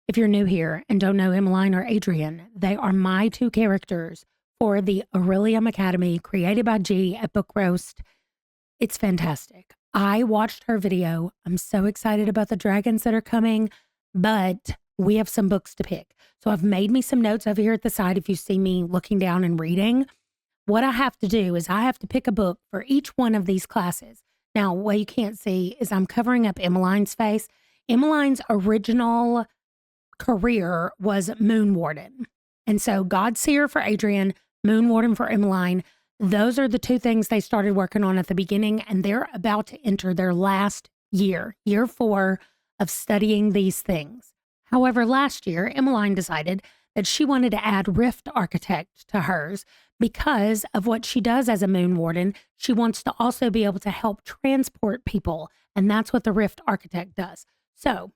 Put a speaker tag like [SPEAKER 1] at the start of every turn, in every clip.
[SPEAKER 1] If you're new here and don't know Emmeline or Adrian, they are my two characters for the Orillium Academy created by G at Book Roast. It's fantastic. I watched her video. I'm so excited about the dragons that are coming, but we have some books to pick. So I've made me some notes over here at the side if you see me looking down and reading. What I have to do is I have to pick a book for each one of these classes. Now, what you can't see is I'm covering up Emmeline's face. Emmeline's original career was Moon Warden. And so Godseer for Adrian, Moon Warden for Emmeline. Those are the two things they started working on at the beginning, and they're about to enter their last year, year 4 of studying these things. However, last year, Emmeline decided that she wanted to add Rift Architect to hers because of what she does as a Moon Warden. She wants to also be able to help transport people, and that's what the Rift Architect does. So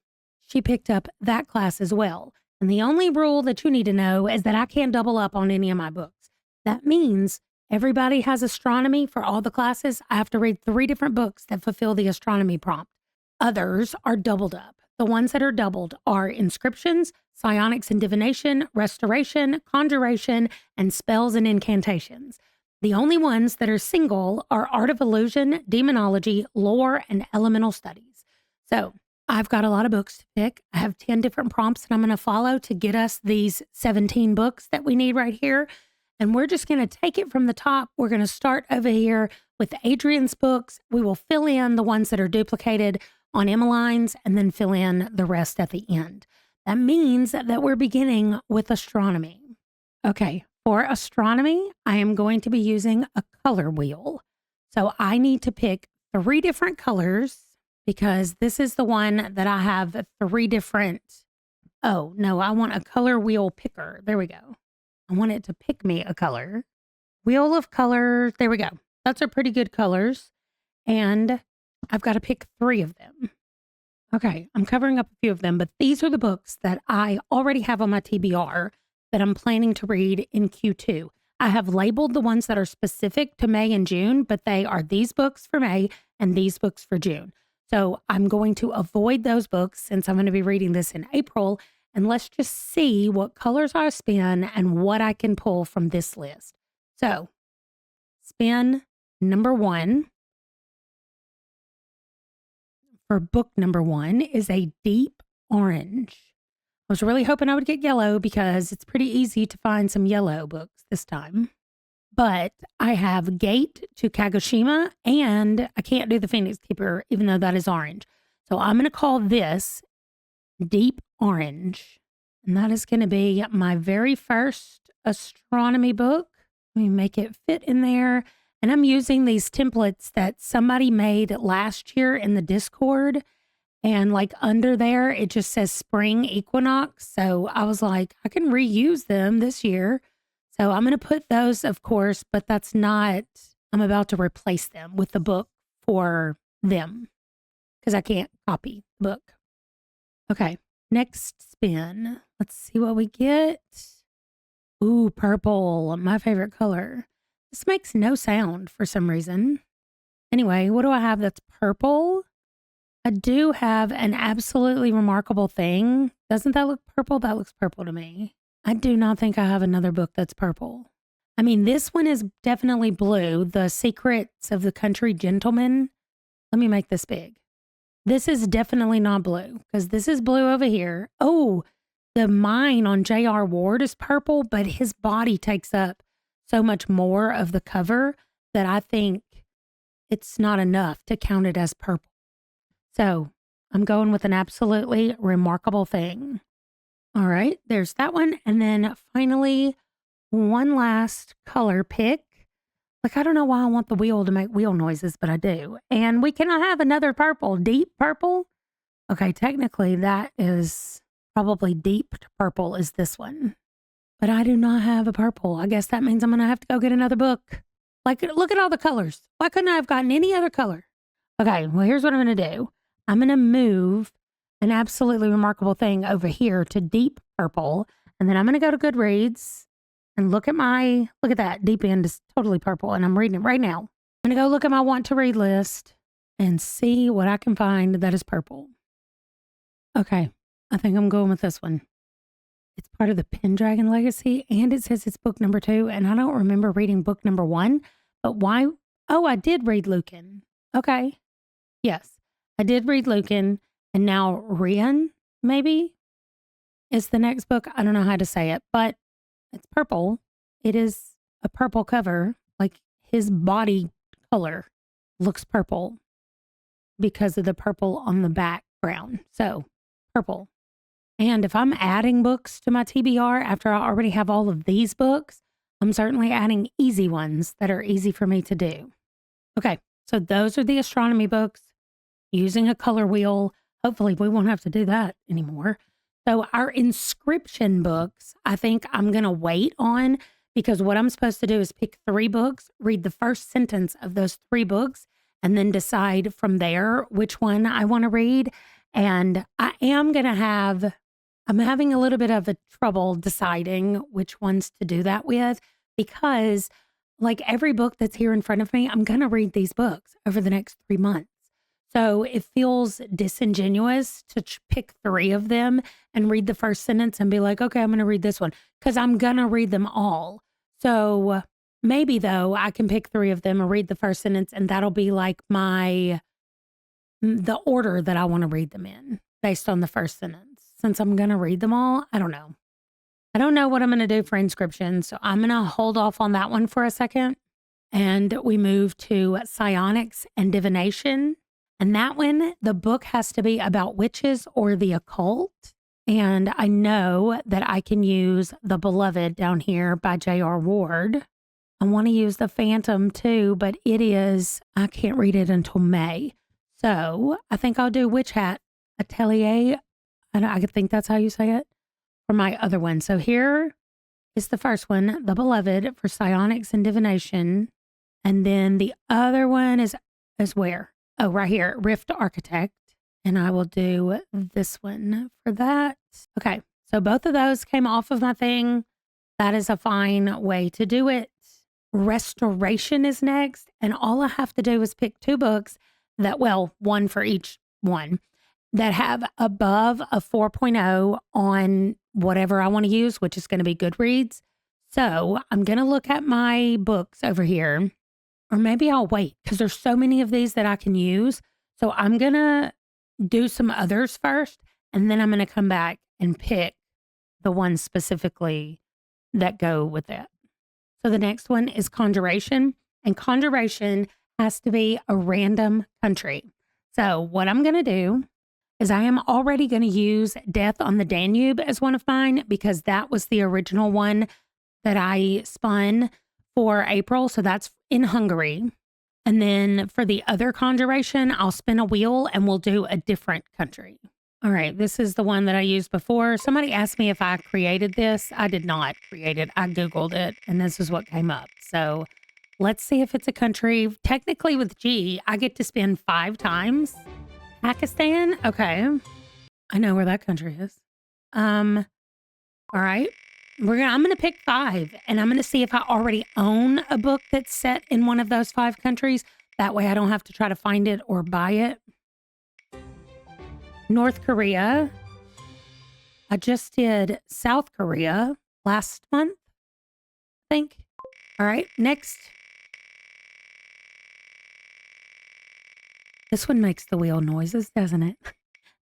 [SPEAKER 1] she picked up that class as well. And the only rule that you need to know is that I can't double up on any of my books. That means everybody has astronomy for all the classes. I have to read 3 different books that fulfill the astronomy prompt. Others are doubled up. The ones that are doubled are Inscriptions, Psionics and Divination, Restoration, Conjuration, and Spells and Incantations. The only ones that are single are Art of Illusion, Demonology, Lore, and Elemental Studies. So I've got a lot of books to pick. I have 10 different prompts that I'm going to follow to get us these 17 books that we need right here. And we're just going to take it from the top. We're going to start over here with Adrian's books. We will fill in the ones that are duplicated on Emmeline's and then fill in the rest at the end. That means that we're beginning with astronomy. Okay, for astronomy, I am going to be using a color wheel. So I need to pick 3 different colors because this is the one that I have 3 different. Oh, no, I want a color wheel picker. There we go. I want it to pick me a color. Wheel of colors. There we go. That's a pretty good colors. And I've got to pick 3 of them. Okay, I'm covering up a few of them, but these are the books that I already have on my TBR that I'm planning to read in Q2. I have labeled the ones that are specific to May and June, but they are these books for May and these books for June. So I'm going to avoid those books since I'm going to be reading this in April. And let's just see what colors I spin and what I can pull from this list. So, spin number 1 for book number 1 is a deep orange. I was really hoping I would get yellow because it's pretty easy to find some yellow books this time. But I have Gate to Kagoshima, and I can't do the Phoenix Keeper, even though that is orange. So I'm going to call this Deep Orange. And that is going to be my very first astronomy book. Let me make it fit in there. And I'm using these templates that somebody made last year in the Discord. And like under there, it just says spring equinox. So I was like, I can reuse them this year. So I'm going to put those, of course, but that's not, I'm about to replace them with the book for them because I can't copy the book. Okay, next spin. Let's see what we get. Ooh, purple, my favorite color. This makes no sound for some reason. Anyway, what do I have that's purple? I do have an absolutely remarkable thing. Doesn't that look purple? That looks purple to me. I do not think I have another book that's purple. I mean, this one is definitely blue. The Secrets of the Country Gentleman. Let me make this big. This is definitely not blue because this is blue over here. Oh, the mine on J.R. Ward is purple, but his body takes up so much more of the cover that I think it's not enough to count it as purple. So I'm going with an absolutely remarkable thing. All right, there's that one. And then finally, one last color pick. Like, I don't know why I want the wheel to make wheel noises, but I do. And we cannot have another purple, deep purple. Okay, technically that is probably deep purple is this one. But I do not have a purple. I guess that means I'm going to have to go get another book. Like, look at all the colors. Why couldn't I have gotten any other color? Okay, well, here's what I'm going to do. I'm going to move an absolutely remarkable thing over here to deep purple. And then I'm going to go to Goodreads and look at that. Deep End is totally purple. And I'm reading it right now. I'm going to go look at my want to read list and see what I can find that is purple. Okay. I think I'm going with this one. It's part of the Pendragon Legacy, and it says it's book number 2, and I don't remember reading book number 1, but why? Oh, I did read Lucan. Okay. Yes, I did read Lucan, and now Rian, maybe, is the next book. I don't know how to say it, but it's purple. It is a purple cover. Like, his body color looks purple because of the purple on the background. So, purple. And if I'm adding books to my TBR after I already have all of these books, I'm certainly adding easy ones that are easy for me to do. Okay, so those are the astronomy books using a color wheel. Hopefully we won't have to do that anymore. So our inscription books, I think I'm going to wait on, because what I'm supposed to do is pick 3 books, read the first sentence of those 3 books, and then decide from there which one I want to read. And I'm having a little bit of a trouble deciding which ones to do that with, because like every book that's here in front of me, I'm going to read these books over the next 3 months. So it feels disingenuous to pick 3 of them and read the first sentence and be like, okay, I'm going to read this one, because I'm going to read them all. So maybe though, I can pick 3 of them and read the first sentence, and that'll be like the order that I want to read them in based on the first sentence. Since I'm going to read them all, I don't know. I don't know what I'm going to do for Inscription, so I'm going to hold off on that one for a second. And we move to Psionics and Divination. And that one, the book has to be about witches or the occult. And I know that I can use The Beloved down here by J.R. Ward. I want to use The Phantom too, but I can't read it until May. So I think I'll do Witch Hat Atelier. I think that's how you say it, for my other one. So here is the first one, The Beloved, for Psionics and Divination. And then the other one is where? Oh, right here, Rift Architect. And I will do this one for that. Okay, so both of those came off of my thing. That is a fine way to do it. Restoration is next. And all I have to do is pick 2 books one for each one, that have above a 4.0 on whatever I want to use, which is going to be Goodreads. So I'm going to look at my books over here, or maybe I'll wait because there's so many of these that I can use. So I'm going to do some others first, and then I'm going to come back and pick the ones specifically that go with it. So the next one is Conjuration, and Conjuration has to be a random country. So what I'm going to do is I am already going to use Death on the Danube as one of mine, because that was the original one that I spun for April. So that's in Hungary. And then for the other Conjuration, I'll spin a wheel and we'll do a different country. All right, this is the one that I used before. Somebody asked me if I created this. I did not create it. I Googled it, and this is what came up. So let's see if it's a country. Technically with G, I get to spin 5 times. Pakistan? Okay. I know where that country is. All right. I'm going to pick 5, and I'm going to see if I already own a book that's set in one of those 5 countries. That way I don't have to try to find it or buy it. North Korea. I just did South Korea last month, I think. All right, next. This one makes the wheel noises, doesn't it?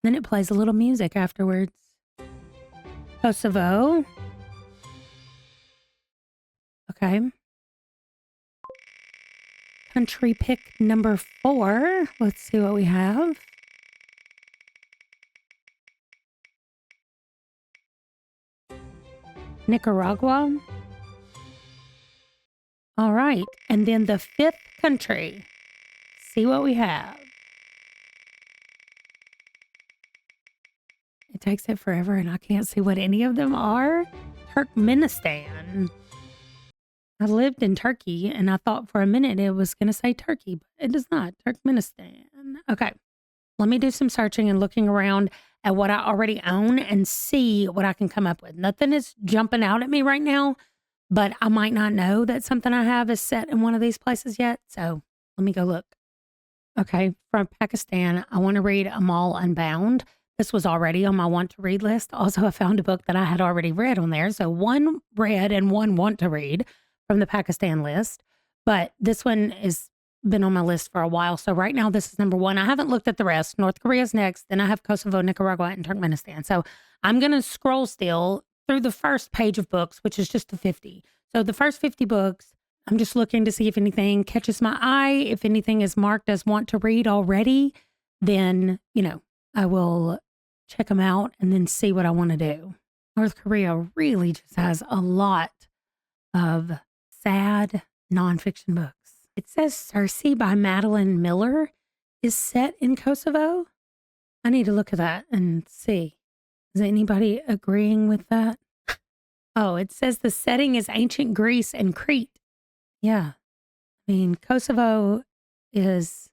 [SPEAKER 1] Then it plays a little music afterwards. Kosovo. Okay. Country pick number 4. Let's see what we have. Nicaragua. All right. And then the 5th country. See what we have. It takes it forever and I can't see what any of them are. Turkmenistan. I lived in Turkey and I thought for a minute it was going to say Turkey, but it does not. Turkmenistan. Okay. Let me do some searching and looking around at what I already own and see what I can come up with. Nothing is jumping out at me right now, but I might not know that something I have is set in one of these places yet. So let me go look. Okay. From Pakistan, I want to read Amal Unbound This was already on my want to read list. Also, I found a book that I had already read on there. So one read and one want to read from the Pakistan list. But this one has been on my list for a while. So right now, this is number one. I haven't looked at the rest. North Korea's next. Then I have Kosovo, Nicaragua, and Turkmenistan. So I'm going to scroll still through the first page of books, which is just the 50. So the first 50 books, I'm just looking to see if anything catches my eye. If anything is marked as want to read already, then, I will check them out and then see what I want to do. North Korea really just has a lot of sad nonfiction books. It says Circe by Madeline Miller is set in Kosovo. I need to look at that and see. Is anybody agreeing with that? Oh, it says the setting is ancient Greece and Crete. Yeah. I mean, Kosovo is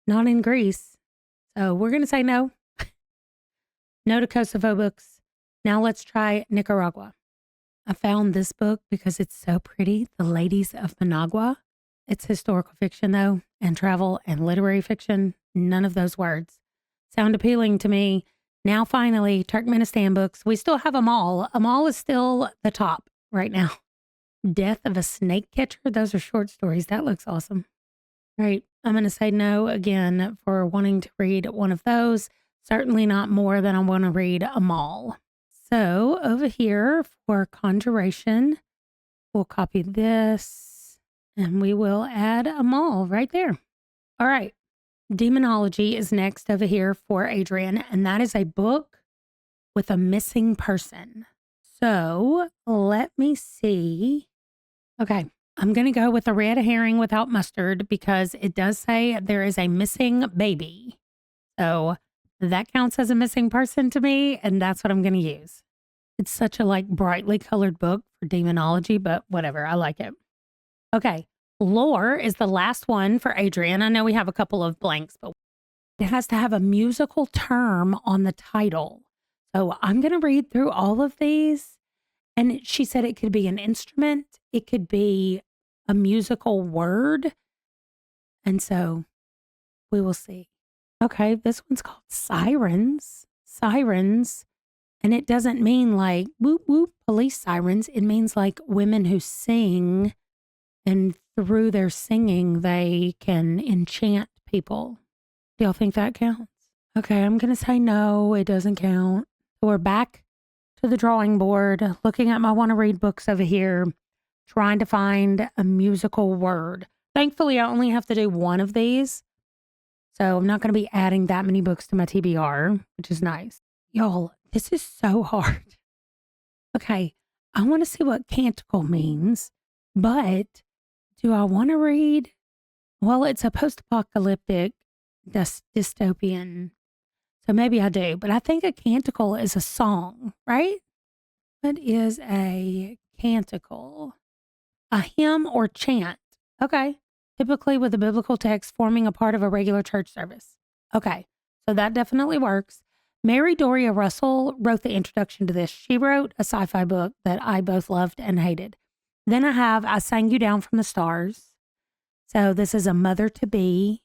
[SPEAKER 1] not in Greece. So we're going to say no. No to Kosovo books. Now let's try Nicaragua. I found this book because it's so pretty. The Ladies of Managua. It's historical fiction, though, and travel and literary fiction. None of those words sound appealing to me. Now, finally, Turkmenistan books. We still have Amal. Amal is still the top right now. Death of a Snake Catcher. Those are short stories. That looks awesome. Right. I'm going to say no again for wanting to read one of those. Certainly not more than I want to read Amal. So over here for Conjuration, we'll copy this and we will add Amal right there. All right. Demonology is next over here for Adrian, and that is a book with a missing person. So let me see. Okay. I'm going to go with a red herring without mustard because it does say there is a missing baby. So that counts as a missing person to me, and that's what I'm going to use. It's such a brightly colored book for demonology, but whatever. I like it. Okay. Lore is the last one for Adrian. I know we have a couple of blanks, but it has to have a musical term on the title. So I'm going to read through all of these. And she said it could be an instrument. It could be a musical word. And so we will see. Okay, this one's called Sirens. Sirens. And it doesn't mean like whoop, whoop, police sirens. It means like women who sing, and through their singing, they can enchant people. Do y'all think that counts? Okay, I'm going to say no, it doesn't count. So we're back to the drawing board, looking at my want to read books over here, trying to find a musical word. Thankfully, I only have to do one of these. So I'm not going to be adding that many books to my TBR, which is nice. Y'all, this is so hard. Okay, I want to see what canticle means, but do I want to read? Well, it's a post-apocalyptic dystopian. So maybe I do, but I think a canticle is a song, right? What is a canticle? A hymn or chant. Okay. Typically with a biblical text forming a part of a regular church service. Okay. So that definitely works. Mary Doria Russell wrote the introduction to this. She wrote a sci-fi book that I both loved and hated. Then I Sang You Down from the Stars. So this is a mother-to-be,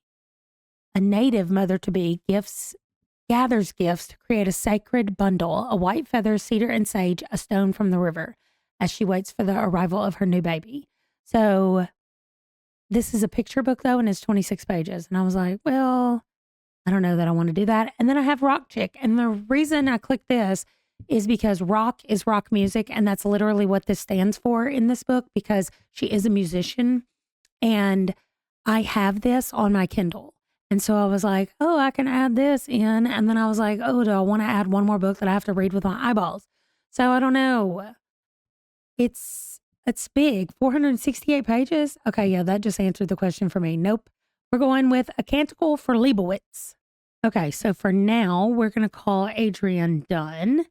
[SPEAKER 1] a native mother-to-be, gathers gifts to create a sacred bundle, a white feather, cedar, and sage, a stone from the river, as she waits for the arrival of her new baby. So this is a picture book, though, and it's 26 pages. And I was like, well, I don't know that I want to do that. And then I have Rock Chick. And the reason I clicked this is because rock is rock music. And that's literally what this stands for in this book, because she is a musician. And I have this on my Kindle. And so I was like, oh, I can add this in. And then I was like, oh, do I want to add one more book that I have to read with my eyeballs? So I don't know. It's big, 468 pages. Okay, yeah, that just answered the question for me. Nope. We're going with a canticle for Leibowitz. Okay, so for now, we're going to call Adrian done.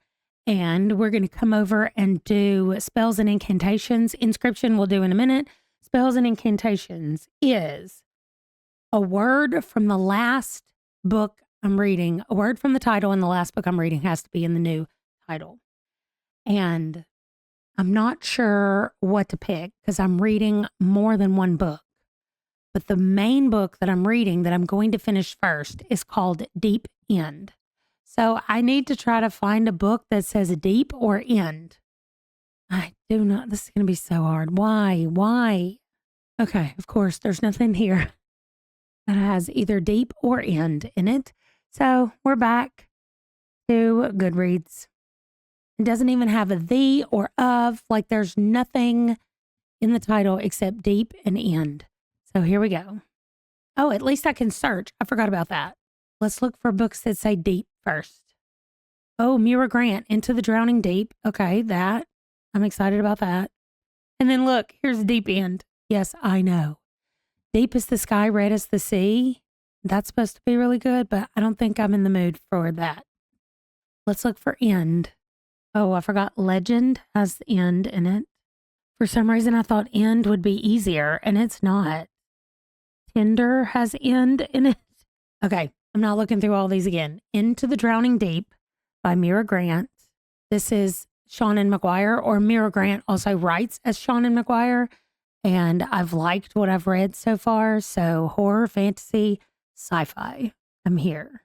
[SPEAKER 1] And we're going to come over and do spells and incantations. Inscription we'll do in a minute. Spells and incantations is a word from the last book I'm reading. A word from the title in the last book I'm reading has to be in the new title. And I'm not sure what to pick because I'm reading more than one book. But the main book that I'm reading that I'm going to finish first is called Deep End. So I need to try to find a book that says deep or end. I do not. This is going to be so hard. Why? Why? Okay, of course, there's nothing here that has either deep or end in it. So we're back to Goodreads. It doesn't even have a the or of, like there's nothing in the title except deep and end. So here we go. Oh, at least I can search. I forgot about that. Let's look for books that say deep first. Oh, Mira Grant, Into the Drowning Deep. Okay, that. I'm excited about that. And then look, here's deep end. Yes, I know. Deep as the sky, red as the sea. That's supposed to be really good, but I don't think I'm in the mood for that. Let's look for end. Oh, I forgot legend has end in it. For some reason, I thought end would be easier, and it's not. Tinder has end in it. Okay, I'm not looking through all these again. Into the Drowning Deep by Mira Grant. This is Seanan McGuire, or Mira Grant also writes as Seanan McGuire, and I've liked what I've read so far. So horror, fantasy, sci-fi. I'm here.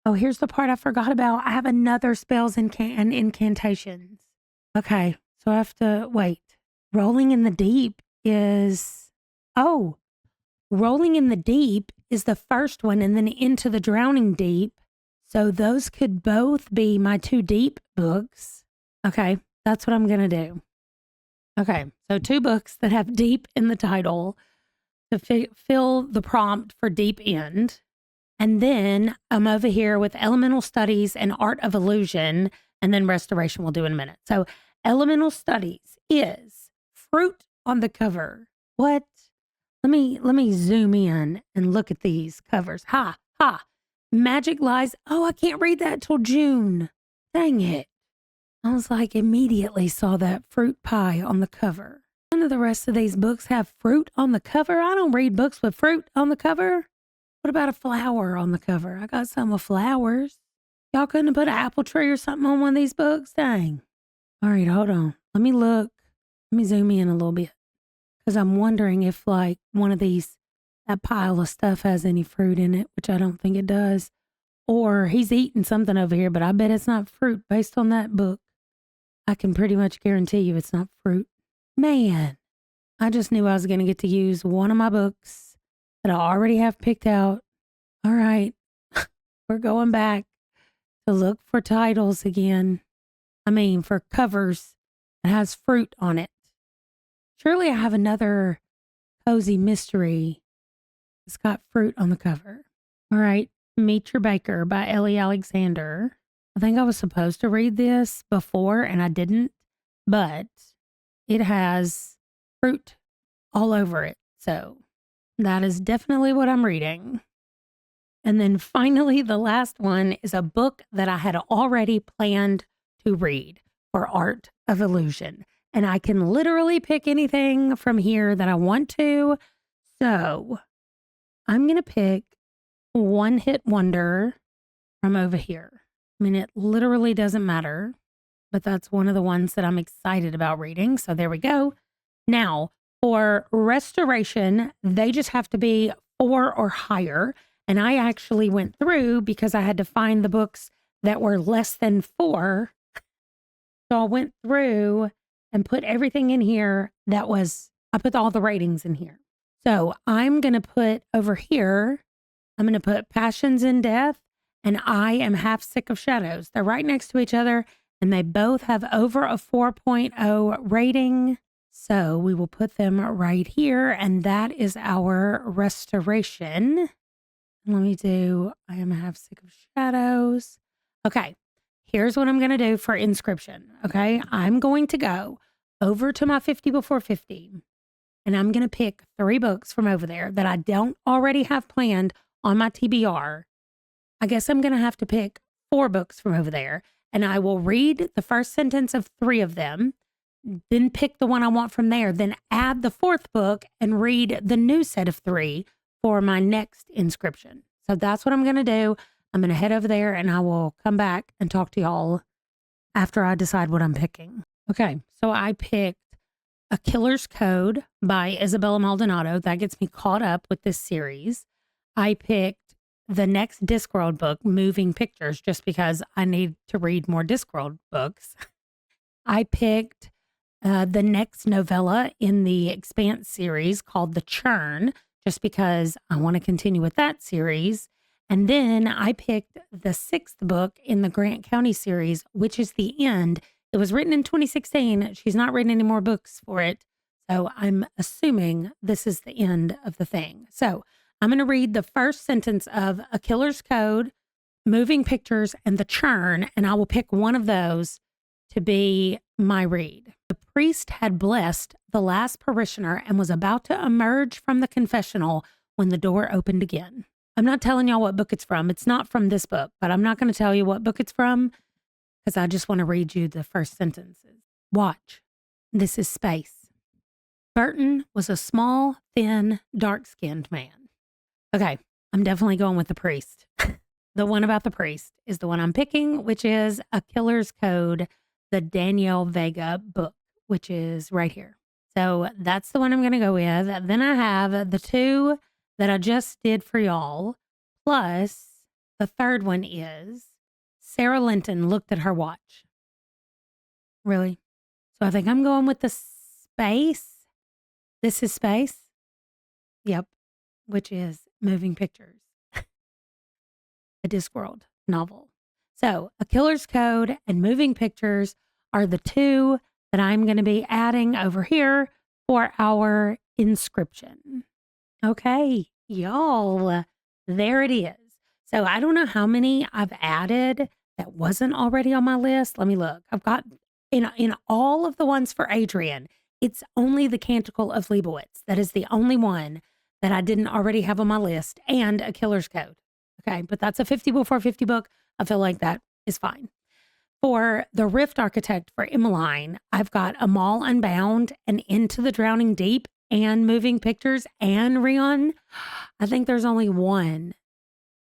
[SPEAKER 1] Oh, here's the part I forgot about. I have another spells and incantations. Okay, so I have to wait. Rolling in the Deep is, Rolling in the Deep is the first one, and then Into the Drowning Deep. So those could both be my two deep books. Okay, that's what I'm going to do. Okay, so two books that have deep in the title to fill the prompt for deep end. And then I'm over here with Elemental Studies and Art of Illusion, and then Restoration we'll do in a minute. So Elemental Studies is fruit on the cover. What? Let me zoom in and look at these covers. Ha. Magic Lies. Oh, I can't read that till June. Dang it. I was like, immediately saw that fruit pie on the cover. None of the rest of these books have fruit on the cover. I don't read books with fruit on the cover. What about a flower on the cover? I got some with flowers. Y'all couldn't have put an apple tree or something on one of these books? Dang. All right, hold on. Let me look. Let me zoom in a little bit. Because I'm wondering if like one of these, that pile of stuff has any fruit in it, which I don't think it does. Or he's eating something over here, but I bet it's not fruit based on that book. I can pretty much guarantee you it's not fruit. Man, I just knew I was going to get to use one of my books that I already have picked out. All right, we're going back to look for titles again. I mean, for covers that has fruit on it. Surely I have another cozy mystery that's got fruit on the cover. All right, Meet Your Baker by Ellie Alexander. I think I was supposed to read this before and I didn't, but it has fruit all over it. So that is definitely what I'm reading. And then finally, the last one is a book that I had already planned to read for Art of Illusion. And I can literally pick anything from here that I want to. So I'm going to pick One Hit Wonder from over here. I mean, it literally doesn't matter, but that's one of the ones that I'm excited about reading. So there we go. Now, for Restoration, they just have to be 4 or higher. And I actually went through because I had to find the books that were less than 4. So I went through and put everything in here I put all the ratings in here. So I'm going to put over here, I'm going to put Passions in Death and I Am Half Sick of Shadows. They're right next to each other and they both have over a 4.0 rating. So we will put them right here. And that is our Restoration. Let me do I Am Half Sick of Shadows. Okay. Here's what I'm going to do for Inscription. Okay. I'm going to go over to my 50 before 50 and I'm going to pick 3 books from over there that I don't already have planned on my TBR. I guess I'm going to have to pick 4 books from over there and I will read the first sentence of 3 of them, then pick the one I want from there, then add the 4th book and read the new set of 3 for my next Inscription. So that's what I'm going to do. I'm going to head over there and I will come back and talk to y'all after I decide what I'm picking. Okay, so I picked A Killer's Code by Isabella Maldonado. That gets me caught up with this series. I picked the next Discworld book, Moving Pictures, just because I need to read more Discworld books. I picked the next novella in the Expanse series called The Churn, just because I want to continue with that series. And then I picked the 6th book in the Grant County series, which is The End. It was written in 2016. She's not written any more books for it. So I'm assuming this is the end of the thing. So I'm going to read the first sentence of A Killer's Code, Moving Pictures, and The Churn, and I will pick one of those to be my read. The priest had blessed the last parishioner and was about to emerge from the confessional when the door opened again. I'm not telling y'all what book it's from. It's not from this book, but I'm not going to tell you what book it's from because I just want to read you the first sentences. Watch. This is space. Burton was a small, thin, dark-skinned man. Okay, I'm definitely going with the priest. The one about the priest is the one I'm picking, which is A Killer's Code, the Danielle Vega book, which is right here. So that's the one I'm going to go with. Then I have the 2 that I just did for y'all, plus the third one is Sarah Linton looked at her watch. Really? So I think I'm going with the space. This is space. Yep. Which is Moving Pictures, a Discworld novel. So A Killer's Code and Moving Pictures are the 2 that I'm going to be adding over here for our Inscription. Okay, y'all, there it is. So I don't know how many I've added that wasn't already on my list. Let me look. I've got in all of the ones for Adrian, it's only the Canticle of Leibowitz. That is the only one that I didn't already have on my list, and A Killer's Code. Okay, but that's a 50 before 50 book. I feel like that is fine. For the Rift Architect for Emmeline, I've got Amal Unbound and Into the Drowning Deep and Moving Pictures and Rion. I think there's only one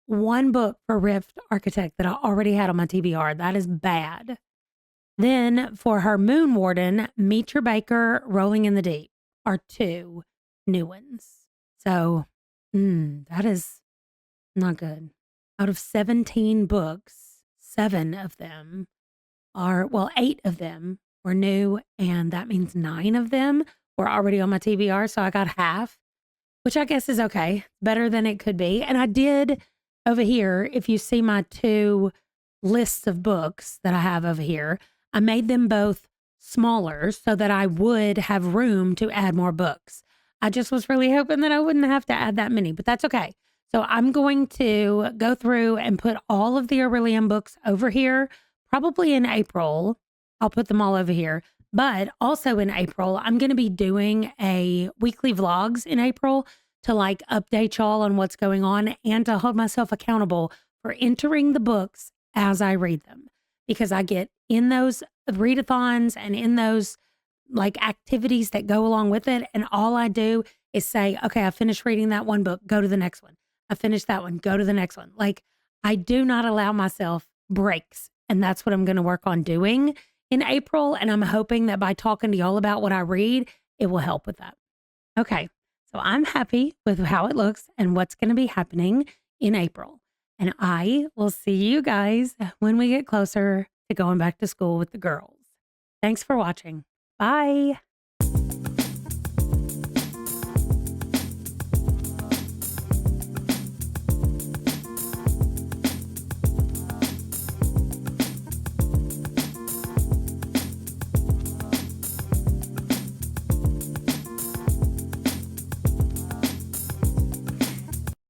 [SPEAKER 1] book for Rift Architect that I already had on my TBR. That is bad. Then for her Moon Warden, Meet Your Baker, Rolling in the Deep are 2 new ones. So that is not good. Out of 17 books, 7 of them are, 8 of them were new, and that means 9 of them were already on my TBR. So I got half, which I guess is okay. Better than it could be. And I did over here, if you see my 2 lists of books that I have over here, I made them both smaller so that I would have room to add more books. I just was really hoping that I wouldn't have to add that many, but that's okay. So I'm going to go through and put all of the Orillium books over here, probably in April. I'll put them all over here. But also in April, I'm going to be doing a weekly vlogs in April to like update y'all on what's going on and to hold myself accountable for entering the books as I read them. Because I get in those readathons and in those like activities that go along with it. And all I do is say, okay, I finished reading that one book, go to the next one. I finished that one, go to the next one. Like I do not allow myself breaks. And that's what I'm going to work on doing in April. And I'm hoping that by talking to y'all about what I read, it will help with that. Okay. So I'm happy with how it looks and what's going to be happening in April. And I will see you guys when we get closer to going back to school with the girls. Thanks for watching. Bye.